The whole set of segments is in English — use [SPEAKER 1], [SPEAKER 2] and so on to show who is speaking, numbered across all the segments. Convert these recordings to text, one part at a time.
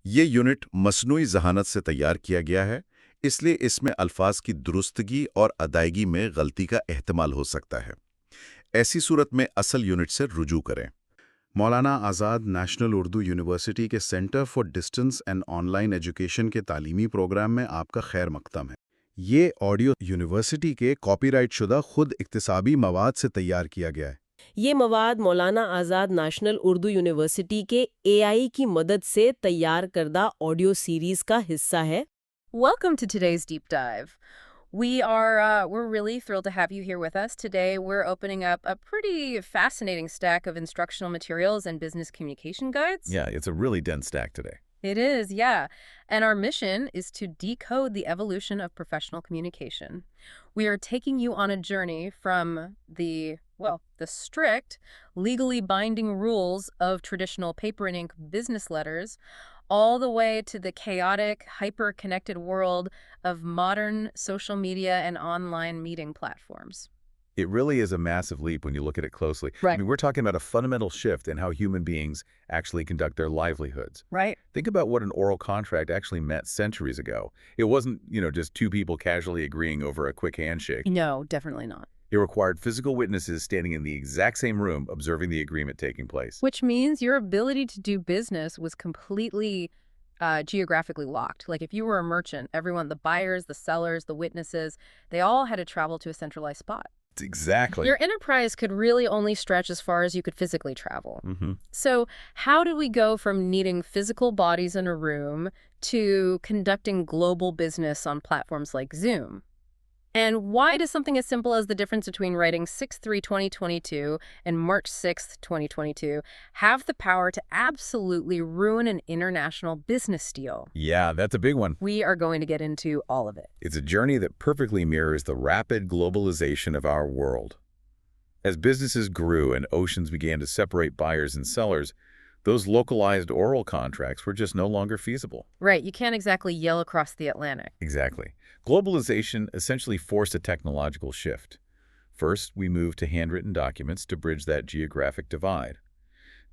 [SPEAKER 1] ये यूनिट मसनूई ज़हानत से तैयार किया गया है, इसलिए इसमें अल्फाज की दुरुस्तगी और अदायगी में गलती का एहतमाल हो सकता है। ऐसी सूरत में असल यूनिट से रुजू करें। मौलाना आज़ाद नेशनल उर्दू यूनिवर्सिटी के centre for distance and online education के तालीमी प्रोग्राम में आपका खैर मकदम है। ये ऑडियो यूनिवर्सिटी के कॉपीराइट शुदा खुद इक्तिसाबी मवाद से तैयार किया गया है।
[SPEAKER 2] ये मवाद मौलाना आज़ाद नेशनल उर्दू यूनिवर्सिटी के एआई की मदद से तैयार करदा ऑडियो सीरीज का हिस्सा है।
[SPEAKER 3] Welcome to today's deep dive. We're really thrilled to have you here with us. Today we're opening up a pretty fascinating stack of instructional materials and business communication guides.
[SPEAKER 4] Yeah, it's a really dense stack today.
[SPEAKER 3] It is, yeah. And our mission is to decode the evolution of professional communication. We are taking you on a journey from the strict, legally binding rules of traditional paper and ink business letters all the way to the chaotic, hyper-connected world of modern social media and online meeting platforms.
[SPEAKER 4] It really is a massive leap when you look at it closely.
[SPEAKER 3] Right.
[SPEAKER 4] I mean, we're talking about a fundamental shift in how human beings actually conduct their livelihoods.
[SPEAKER 3] Right.
[SPEAKER 4] Think about what an oral contract actually meant centuries ago. It wasn't, just two people casually agreeing over a quick handshake.
[SPEAKER 3] No, definitely not.
[SPEAKER 4] It required physical witnesses standing in the exact same room observing the agreement taking place.
[SPEAKER 3] Which means your ability to do business was completely geographically locked. Like if you were a merchant, everyone, the buyers, the sellers, the witnesses, they all had to travel to a centralized spot.
[SPEAKER 4] Exactly.
[SPEAKER 3] Your enterprise could really only stretch as far as you could physically travel.
[SPEAKER 4] Mm-hmm.
[SPEAKER 3] So how did we go from needing physical bodies in a room to conducting global business on platforms like Zoom? And why does something as simple as the difference between writing 6/3/2022 and March 6th, 2022 have the power to absolutely ruin an international business deal?
[SPEAKER 4] Yeah, that's a big one.
[SPEAKER 3] We are going to get into all of it.
[SPEAKER 4] It's a journey that perfectly mirrors the rapid globalization of our world. As businesses grew and oceans began to separate buyers and sellers, those localized oral contracts were just no longer feasible.
[SPEAKER 3] Right, you can't exactly yell across the Atlantic.
[SPEAKER 4] Exactly. Globalization essentially forced a technological shift. First, we moved to handwritten documents to bridge that geographic divide.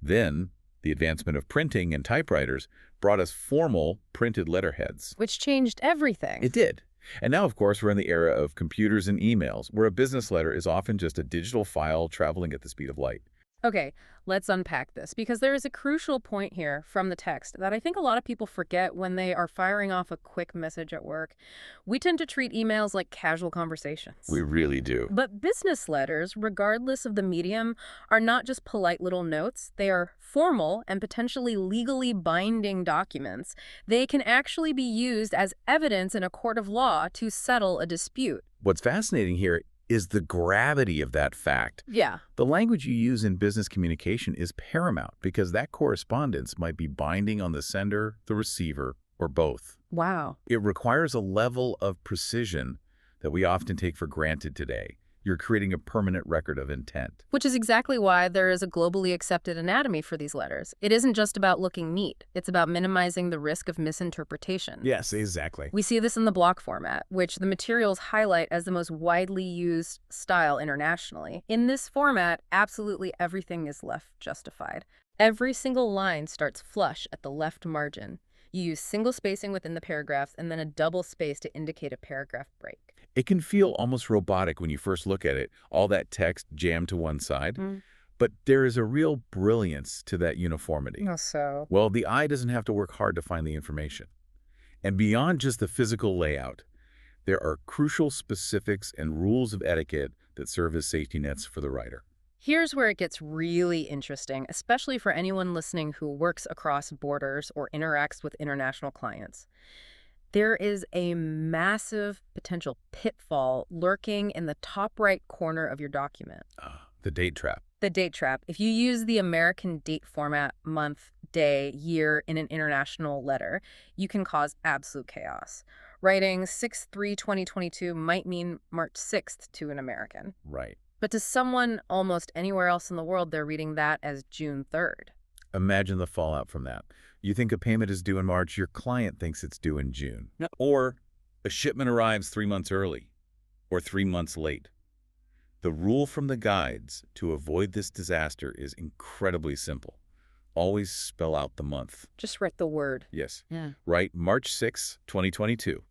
[SPEAKER 4] Then, the advancement of printing and typewriters brought us formal printed letterheads.
[SPEAKER 3] Which changed everything.
[SPEAKER 4] It did. And now, of course, we're in the era of computers and emails, where a business letter is often just a digital file traveling at the speed of light.
[SPEAKER 3] Okay, let's unpack this, because there is a crucial point here from the text that I think a lot of people forget when they are firing off a quick message at work. We tend to treat emails like casual conversations.
[SPEAKER 4] We really do.
[SPEAKER 3] But business letters, regardless of the medium, are not just polite little notes. They are formal and potentially legally binding documents. They can actually be used as evidence in a court of law to settle a dispute.
[SPEAKER 4] What's fascinating here is the gravity of that fact.
[SPEAKER 3] Yeah.
[SPEAKER 4] The language you use in business communication is paramount because that correspondence might be binding on the sender, the receiver, or both.
[SPEAKER 3] Wow.
[SPEAKER 4] It requires a level of precision that we often take for granted today. You're creating a permanent record of intent.
[SPEAKER 3] Which is exactly why there is a globally accepted anatomy for these letters. It isn't just about looking neat. It's about minimizing the risk of misinterpretation.
[SPEAKER 4] Yes, exactly.
[SPEAKER 3] We see this in the block format, which the materials highlight as the most widely used style internationally. In this format, absolutely everything is left justified. Every single line starts flush at the left margin. You use single spacing within the paragraphs and then a double space to indicate a paragraph break.
[SPEAKER 4] It can feel almost robotic when you first look at it, all that text jammed to one side. But there is a real brilliance to that uniformity.
[SPEAKER 3] How so?
[SPEAKER 4] Well, the eye doesn't have to work hard to find the information. And beyond just the physical layout, there are crucial specifics and rules of etiquette that serve as safety nets for the writer.
[SPEAKER 3] Here's where it gets really interesting, especially for anyone listening who works across borders or interacts with international clients. There is a massive potential pitfall lurking in the top right corner of your document.
[SPEAKER 4] The date trap.
[SPEAKER 3] The date trap. If you use the American date format, month, day, year in an international letter, you can cause absolute chaos. Writing 6/3/2022 might mean March 6th to an American.
[SPEAKER 4] Right.
[SPEAKER 3] But to someone almost anywhere else in the world, they're reading that as June 3rd.
[SPEAKER 4] Imagine the fallout from that. You think a payment is due in March, your client thinks it's due in June. Or a shipment arrives 3 months early or 3 months late. The rule from the guides to avoid this disaster is incredibly simple. Always spell out the month.
[SPEAKER 3] Just write the word.
[SPEAKER 4] Yes.
[SPEAKER 3] Yeah.
[SPEAKER 4] Write March 6, 2022.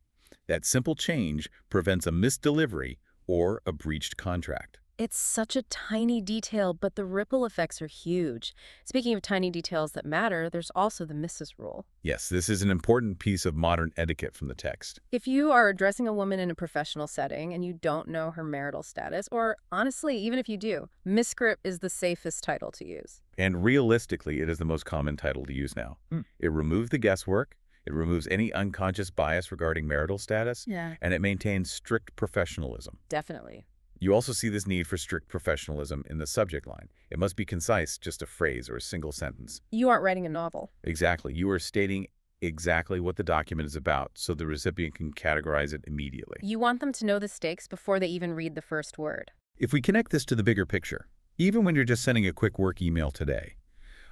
[SPEAKER 4] That simple change prevents a missed delivery or a breached contract.
[SPEAKER 3] It's such a tiny detail, but the ripple effects are huge. Speaking of tiny details that matter, there's also the Mrs. rule.
[SPEAKER 4] Yes, this is an important piece of modern etiquette from the text.
[SPEAKER 3] If you are addressing a woman in a professional setting and you don't know her marital status, or honestly, even if you do, Miscript is the safest title to use.
[SPEAKER 4] And realistically, it is the most common title to use now. It removes the guesswork, it removes any unconscious bias regarding marital status,
[SPEAKER 3] Yeah.
[SPEAKER 4] and it maintains strict professionalism.
[SPEAKER 3] Definitely.
[SPEAKER 4] You also see this need for strict professionalism in the subject line. It must be concise, just a phrase or a single sentence.
[SPEAKER 3] You aren't writing a novel.
[SPEAKER 4] Exactly. You are stating exactly what the document is about, so the recipient can categorize it immediately.
[SPEAKER 3] You want them to know the stakes before they even read the first word.
[SPEAKER 4] If we connect this to the bigger picture, even when you're just sending a quick work email today,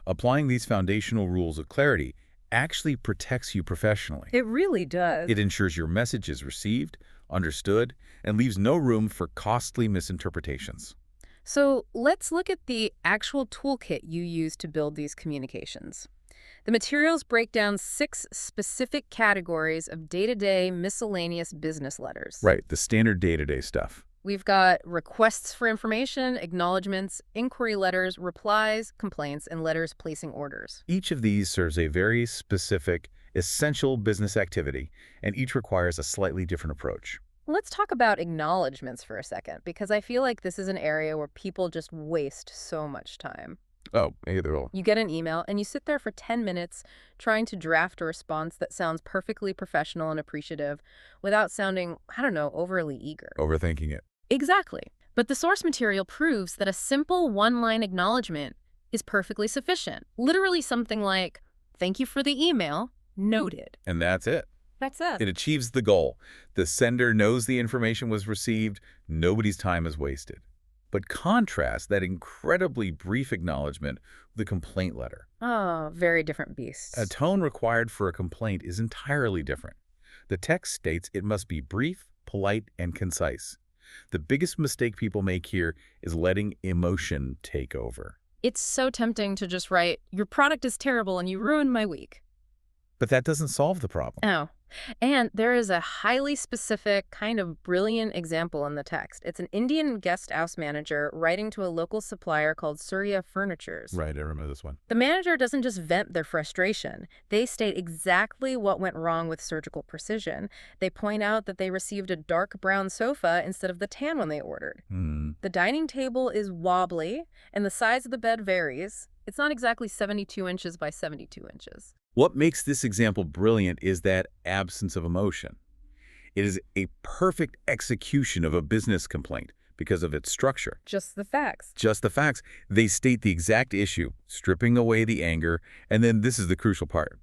[SPEAKER 4] applying these foundational rules of clarity actually protects you professionally.
[SPEAKER 3] It really does.
[SPEAKER 4] It ensures your message is received, understood, and leaves no room for costly misinterpretations.
[SPEAKER 3] So let's look at the actual toolkit you use to build these communications. The materials break down 6 specific categories of day-to-day miscellaneous business letters.
[SPEAKER 4] Right, the standard day-to-day stuff.
[SPEAKER 3] We've got requests for information, acknowledgments, inquiry letters, replies, complaints, and letters placing orders.
[SPEAKER 4] Each of these serves a very specific, essential business activity, and each requires a slightly different approach.
[SPEAKER 3] Let's talk about acknowledgments for a second, because I feel like this is an area where people just waste so much time.
[SPEAKER 4] Oh, either or.
[SPEAKER 3] You get an email and you sit there for 10 minutes trying to draft a response that sounds perfectly professional and appreciative without sounding, I don't know, overly eager.
[SPEAKER 4] Overthinking it.
[SPEAKER 3] Exactly. But the source material proves that a simple one-line acknowledgement is perfectly sufficient. Literally something like, "Thank you for the email, noted."
[SPEAKER 4] And that's it.
[SPEAKER 3] That's it.
[SPEAKER 4] It achieves the goal. The sender knows the information was received. Nobody's time is wasted. But contrast that incredibly brief acknowledgement with a complaint letter.
[SPEAKER 3] Oh, very different beasts.
[SPEAKER 4] A tone required for a complaint is entirely different. The text states it must be brief, polite, and concise. The biggest mistake people make here is letting emotion take over.
[SPEAKER 3] It's so tempting to just write, "Your product is terrible and you ruined my week."
[SPEAKER 4] But that doesn't solve the problem.
[SPEAKER 3] Oh, and there is a highly specific, kind of brilliant example in the text. It's an Indian guest house manager writing to a local supplier called Surya Furnitures.
[SPEAKER 4] Right, I remember this one.
[SPEAKER 3] The manager doesn't just vent their frustration. They state exactly what went wrong with surgical precision. They point out that they received a dark brown sofa instead of the tan one they ordered. The dining table is wobbly, and the size of the bed varies. It's not exactly 72 inches by 72 inches.
[SPEAKER 4] What makes this example brilliant is that absence of emotion. It is a perfect execution of a business complaint because of its structure.
[SPEAKER 3] Just the facts.
[SPEAKER 4] Just the facts. They state the exact issue, stripping away the anger, and then this is the crucial part.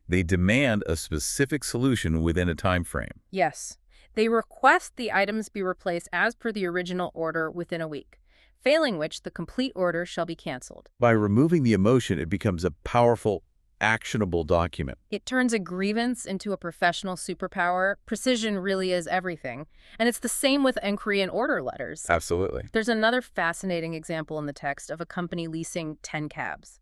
[SPEAKER 4] They demand a specific solution within a time frame.
[SPEAKER 3] Yes. They request the items be replaced as per the original order within a week, failing which the complete order shall be canceled.
[SPEAKER 4] By removing the emotion, it becomes a powerful, actionable document.
[SPEAKER 3] It turns a grievance into a professional superpower. Precision really is everything. And it's the same with inquiry and order letters.
[SPEAKER 4] Absolutely.
[SPEAKER 3] There's another fascinating example in the text of a company leasing 10 cabs.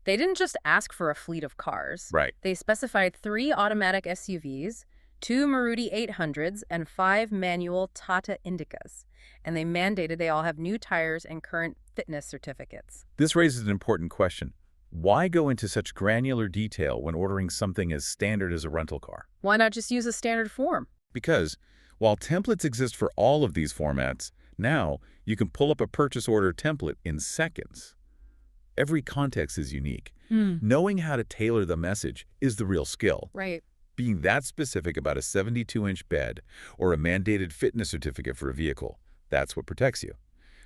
[SPEAKER 3] They didn't just ask for a fleet of cars.
[SPEAKER 4] Right.
[SPEAKER 3] They specified 3 automatic SUVs, 2 Maruti 800s, and 5 manual Tata Indicas. And they mandated they all have new tires and current fitness certificates.
[SPEAKER 4] This raises an important question. Why go into such granular detail when ordering something as standard as a rental car?
[SPEAKER 3] Why not just use a standard form?
[SPEAKER 4] Because while templates exist for all of these formats, now you can pull up a purchase order template in seconds. Every context is unique. Knowing how to tailor the message is the real skill.
[SPEAKER 3] Right.
[SPEAKER 4] Being that specific about a 72-inch bed or a mandated fitness certificate for a vehicle, that's what protects you.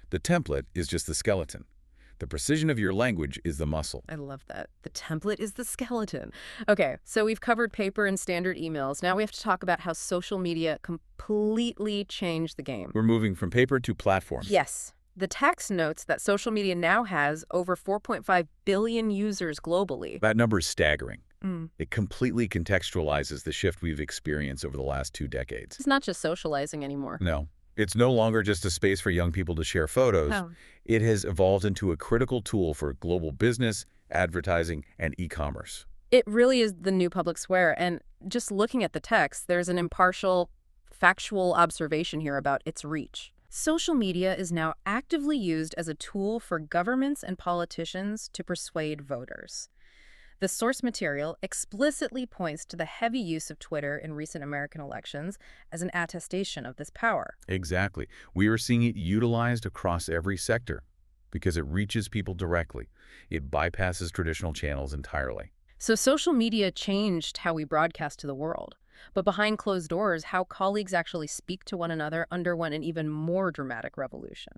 [SPEAKER 4] The template is just the skeleton. The precision of your language is the muscle.
[SPEAKER 3] I love that. The template is the skeleton. Okay, so we've covered paper and standard emails. Now we have to talk about how social media completely changed the game.
[SPEAKER 4] We're moving from paper to platform.
[SPEAKER 3] Yes. The text notes that social media now has over 4.5 billion users globally.
[SPEAKER 4] That number is staggering. It completely contextualizes the shift we've experienced over the last 2 decades.
[SPEAKER 3] It's not just socializing anymore.
[SPEAKER 4] No. It's no longer just a space for young people to share photos.
[SPEAKER 3] Oh.
[SPEAKER 4] It has evolved into a critical tool for global business, advertising, and e-commerce.
[SPEAKER 3] It really is the new public square, and just looking at the text, there's an impartial, factual observation here about its reach. Social media is now actively used as a tool for governments and politicians to persuade voters. The source material explicitly points to the heavy use of Twitter in recent American elections as an attestation of this power.
[SPEAKER 4] Exactly. We are seeing it utilized across every sector because it reaches people directly. It bypasses traditional channels entirely.
[SPEAKER 3] So social media changed how we broadcast to the world. But behind closed doors, how colleagues actually speak to one another underwent an even more dramatic revolution.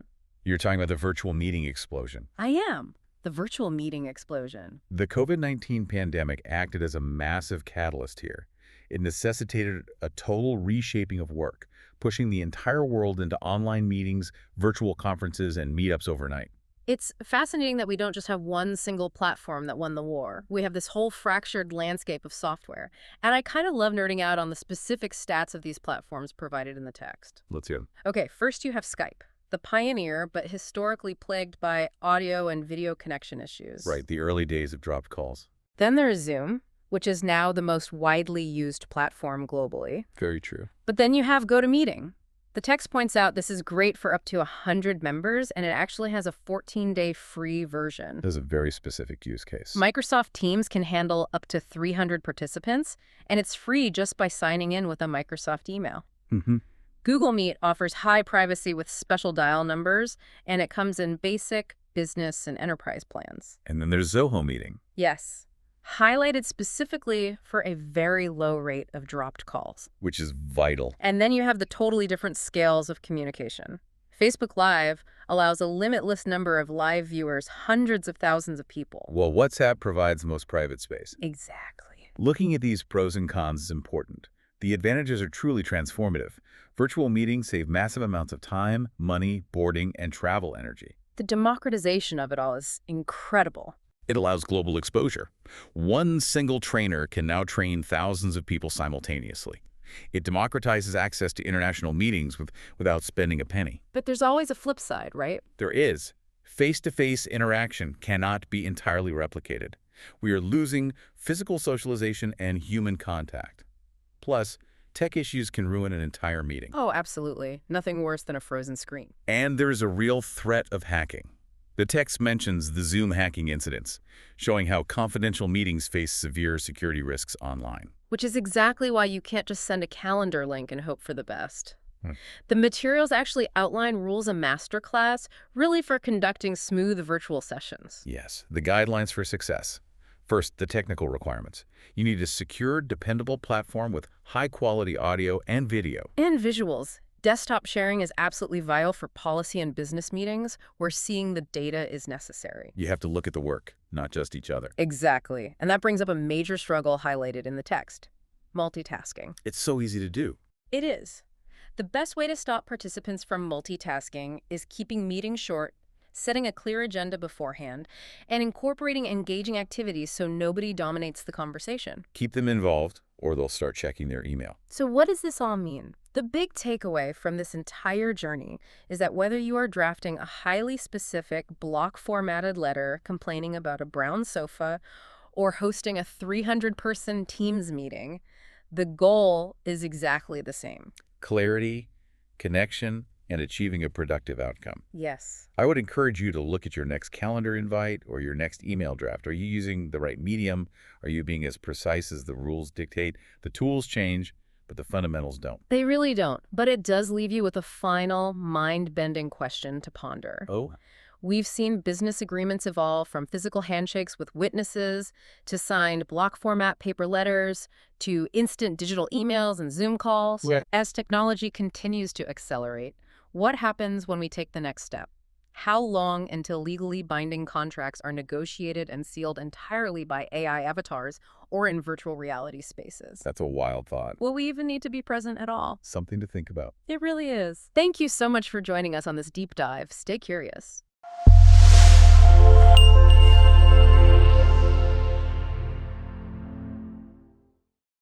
[SPEAKER 4] You're talking about the virtual meeting explosion.
[SPEAKER 3] I am. The virtual meeting explosion.
[SPEAKER 4] The COVID-19 pandemic acted as a massive catalyst here. It necessitated a total reshaping of work, pushing the entire world into online meetings, virtual conferences, and meetups overnight.
[SPEAKER 3] It's fascinating that we don't just have one single platform that won the war. We have this whole fractured landscape of software. And I kind of love nerding out on the specific stats of these platforms provided in the text.
[SPEAKER 4] Let's hear them.
[SPEAKER 3] Okay, first you have Skype, the pioneer, but historically plagued by audio and video connection issues.
[SPEAKER 4] Right, the early days of dropped calls.
[SPEAKER 3] Then there is Zoom, which is now the most widely used platform globally.
[SPEAKER 4] Very true.
[SPEAKER 3] But then you have GoToMeeting. The text points out this is great for up to 100 members, and it actually has a 14-day free version.
[SPEAKER 4] There's a very specific use case.
[SPEAKER 3] Microsoft Teams can handle up to 300 participants, and it's free just by signing in with a Microsoft email. Google Meet offers high privacy with special dial numbers, and it comes in basic, business, and enterprise plans.
[SPEAKER 4] And then there's Zoho Meeting.
[SPEAKER 3] Yes. Highlighted specifically for a very low rate of dropped calls.
[SPEAKER 4] Which is vital.
[SPEAKER 3] And then you have the totally different scales of communication. Facebook Live allows a limitless number of live viewers, hundreds of thousands of people.
[SPEAKER 4] Well, WhatsApp provides the most private space.
[SPEAKER 3] Exactly.
[SPEAKER 4] Looking at these pros and cons is important. The advantages are truly transformative. Virtual meetings save massive amounts of time, money, boarding, and travel energy.
[SPEAKER 3] The democratization of it all is incredible.
[SPEAKER 4] It allows global exposure. One single trainer can now train thousands of people simultaneously. It democratizes access to international meetings without spending a penny.
[SPEAKER 3] But there's always a flip side, right?
[SPEAKER 4] There is. Face-to-face interaction cannot be entirely replicated. We are losing physical socialization and human contact. Plus, tech issues can ruin an entire meeting.
[SPEAKER 3] Oh, absolutely. Nothing worse than a frozen screen.
[SPEAKER 4] And there is a real threat of hacking. The text mentions the Zoom hacking incidents, showing how confidential meetings face severe security risks online.
[SPEAKER 3] Which is exactly why you can't just send a calendar link and hope for the best. The materials actually outline rules of masterclass, really for conducting smooth virtual sessions.
[SPEAKER 4] Yes, the guidelines for success. First, the technical requirements. You need a secure, dependable platform with high-quality audio and video.
[SPEAKER 3] And visuals. Desktop sharing is absolutely vital for policy and business meetings where seeing the data is necessary.
[SPEAKER 4] You have to look at the work, not just each other.
[SPEAKER 3] Exactly. And that brings up a major struggle highlighted in the text. Multitasking.
[SPEAKER 4] It's so easy to do.
[SPEAKER 3] It is. The best way to stop participants from multitasking is keeping meetings short, setting a clear agenda beforehand, and incorporating engaging activities so nobody dominates the conversation.
[SPEAKER 4] Keep them involved, or they'll start checking their email.
[SPEAKER 3] So what does this all mean? The big takeaway from this entire journey is that whether you are drafting a highly specific block-formatted letter complaining about a brown sofa or hosting a 300-person Teams meeting, the goal is exactly the same.
[SPEAKER 4] Clarity, connection, and achieving a productive outcome.
[SPEAKER 3] Yes.
[SPEAKER 4] I would encourage you to look at your next calendar invite or your next email draft. Are you using the right medium? Are you being as precise as the rules dictate? The tools change, but the fundamentals don't.
[SPEAKER 3] They really don't, but it does leave you with a final, mind-bending question to ponder.
[SPEAKER 4] Oh?
[SPEAKER 3] We've seen business agreements evolve from physical handshakes with witnesses to signed block format paper letters to instant digital emails and Zoom calls.
[SPEAKER 4] Yeah.
[SPEAKER 3] As technology continues to accelerate, what happens when we take the next step? How long until legally binding contracts are negotiated and sealed entirely by AI avatars or in virtual reality spaces?
[SPEAKER 4] That's a wild thought.
[SPEAKER 3] Will we even need to be present at all?
[SPEAKER 4] Something to think about.
[SPEAKER 3] It really is. Thank you so much for joining us on this deep dive. Stay curious.